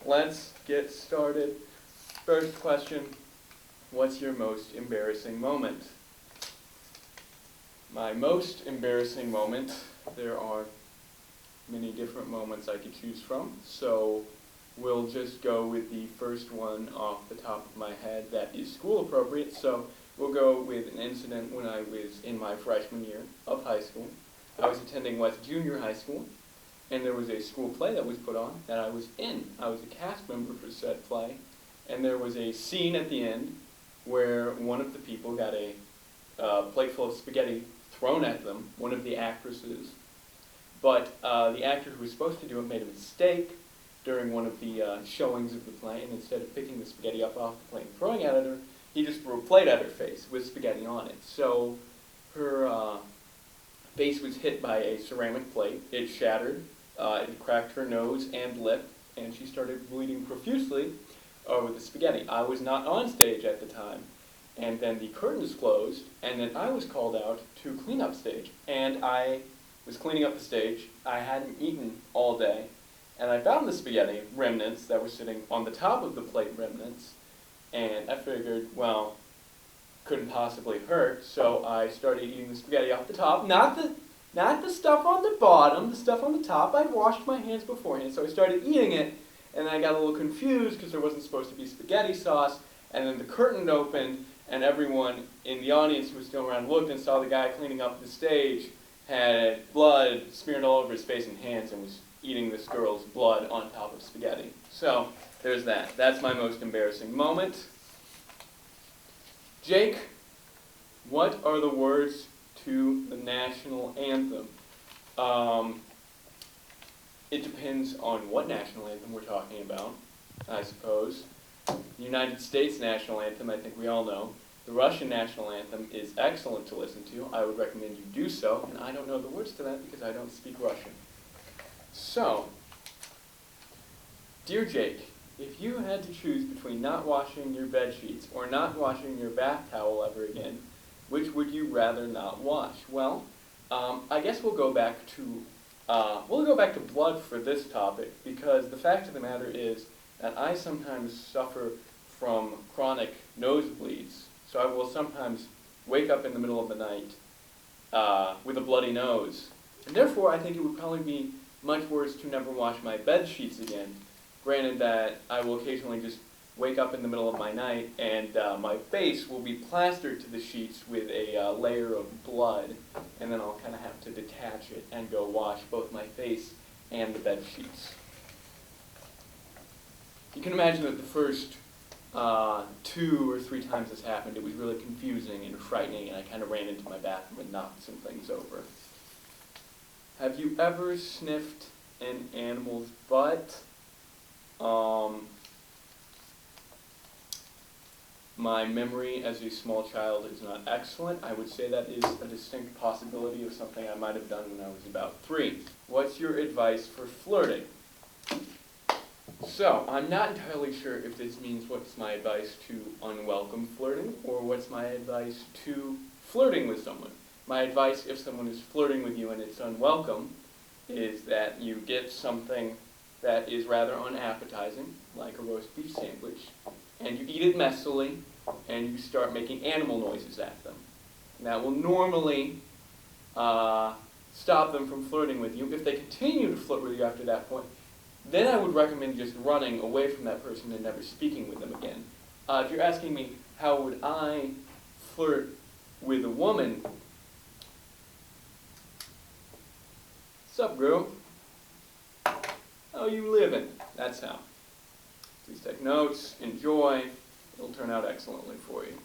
let's get started. First question, what's your most embarrassing moment? My most embarrassing moment, there are many different moments I could choose from, so we'll just go with the first one off the top of my head that is school appropriate. So we'll go with an incident when I was in my freshman year of high school. I was attending West Junior High School, and there was a school play that was put on that I was in. I was a cast member for said play, and there was a scene at the end where one of the people got a plate full of spaghetti thrown at them, one of the actresses. But the actor who was supposed to do it made a mistake during one of the showings of the play, and instead of picking the spaghetti up off the plate and throwing it at her, he just threw a plate at her face with spaghetti on it. So her face was hit by a ceramic plate. It shattered. It cracked her nose and lip, and she started bleeding profusely with the spaghetti. I was not on stage at the time, and then the curtains closed, and then I was called out to clean up stage. And I was cleaning up the stage. I hadn't eaten all day, and I found the spaghetti remnants that were sitting on the top of the plate remnants, and I figured, well, couldn't possibly hurt, so I started eating the spaghetti off the top, not the stuff on the bottom, the stuff on the top. I'd washed my hands beforehand, so I started eating it, and then I got a little confused because there wasn't supposed to be spaghetti sauce, and then the curtain opened, and everyone in the audience who was still around looked and saw the guy cleaning up the stage had blood smeared all over his face and hands and was eating this girl's blood on top of spaghetti. So there's that. That's my most embarrassing moment. Jake, what are the words to the national anthem? It depends on what national anthem we're talking about, I suppose. The United States national anthem, I think we all know. The Russian national anthem is excellent to listen to. I would recommend you do so, and I don't know the words to that because I don't speak Russian. So, dear Jake, if you had to choose between not washing your bed sheets or not washing your bath towel ever again, which would you rather not wash? Well, I guess we'll go back to blood for this topic, because the fact of the matter is that I sometimes suffer from chronic nosebleeds. So I will sometimes wake up in the middle of the night with a bloody nose. And therefore, I think it would probably be much worse to never wash my bed sheets again. Granted that I will occasionally just wake up in the middle of my night and my face will be plastered to the sheets with a layer of blood, and then I'll kind of have to detach it and go wash both my face and the bed sheets. You can imagine that the first 2 or 3 times this happened, it was really confusing and frightening, and I kind of ran into my bathroom and knocked some things over. Have you ever sniffed an animal's butt? My memory as a small child is not excellent. I would say that is a distinct possibility of something I might have done when I was about 3. What's your advice for flirting? So, I'm not entirely sure if this means what's my advice to unwelcome flirting, or what's my advice to flirting with someone. My advice, if someone is flirting with you and it's unwelcome, is that you get something that is rather unappetizing, like a roast beef sandwich, and you eat it messily, and you start making animal noises at them. And that will normally stop them from flirting with you. If they continue to flirt with you after that point, then I would recommend just running away from that person and never speaking with them again. If you're asking me, how would I flirt with a woman? Sup, girl? How you living? That's how. Please take notes, enjoy. It'll turn out excellently for you.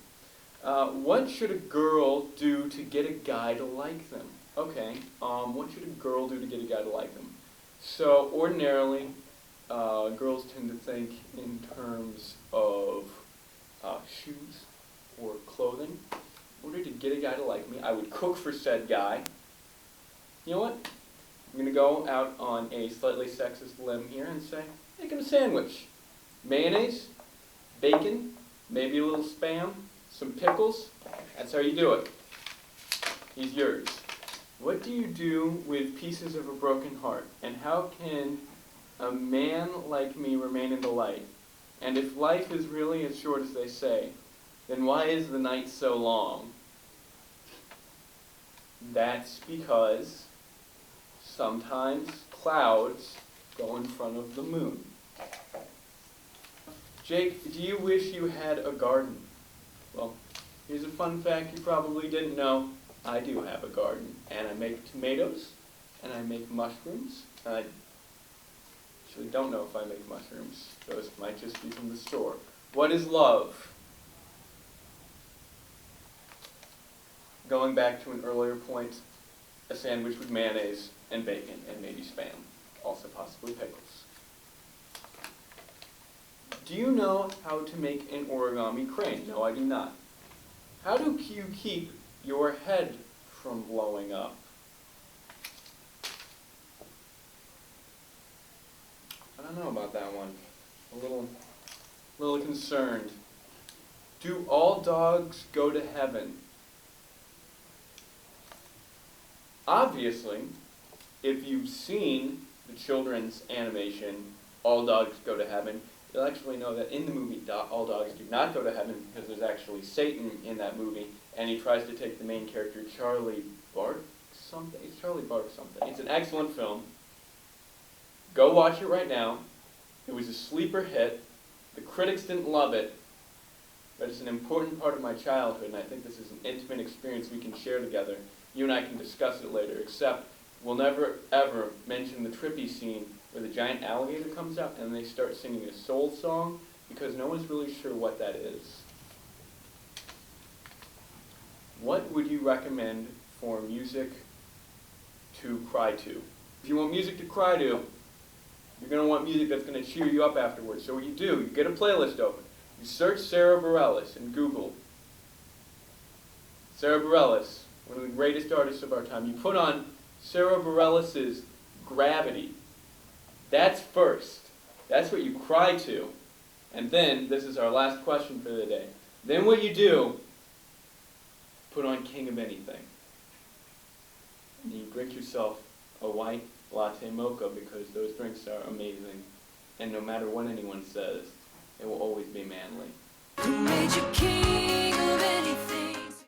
What should a girl do to get a guy to like them? Okay, what should a girl do to get a guy to like them? So ordinarily, girls tend to think in terms of shoes or clothing. In order to get a guy to like me, I would cook for said guy. You know what? I'm going to go out on a slightly sexist limb here and say, make him a sandwich. Mayonnaise, bacon, maybe a little Spam, some pickles. That's how you do it. He's yours. What do you do with pieces of a broken heart? And how can a man like me remain in the light? And if life is really as short as they say, then why is the night so long? That's because sometimes clouds go in front of the moon. Jake, do you wish you had a garden? Well, here's a fun fact you probably didn't know. I do have a garden, and I make tomatoes, and I make mushrooms. I actually don't know if I make mushrooms. Those might just be from the store. What is love? Going back to an earlier point, a sandwich with mayonnaise and bacon and maybe Spam, also possibly pickles. Do you know how to make an origami crane? No, I do not. How do you keep your head from blowing up? I don't know about that one. A little concerned. Do all dogs go to heaven? Obviously, if you've seen the children's animation, All Dogs Go to Heaven, you'll actually know that in the movie, all dogs do not go to heaven because there's actually Satan in that movie, and he tries to take the main character, Charlie Bark something. It's Charlie Bark something. It's an excellent film. Go watch it right now. It was a sleeper hit. The critics didn't love it, but it's an important part of my childhood, and I think this is an intimate experience we can share together. You and I can discuss it later, except we'll never, ever mention the trippy scene where the giant alligator comes out and they start singing a soul song, because no one's really sure what that is. What would you recommend for music to cry to? If you want music to cry to, you're going to want music that's going to cheer you up afterwards. So what you do, you get a playlist open. You search Sarah Bareilles in Google. Sarah Bareilles, one of the greatest artists of our time. You put on Sarah Bareilles' Gravity. That's first. That's what you cry to. And then, this is our last question for the day. Then what you do, put on King of Anything. And you drink yourself a white latte mocha, because those drinks are amazing. And no matter what anyone says, it will always be manly. Who made you king of anything?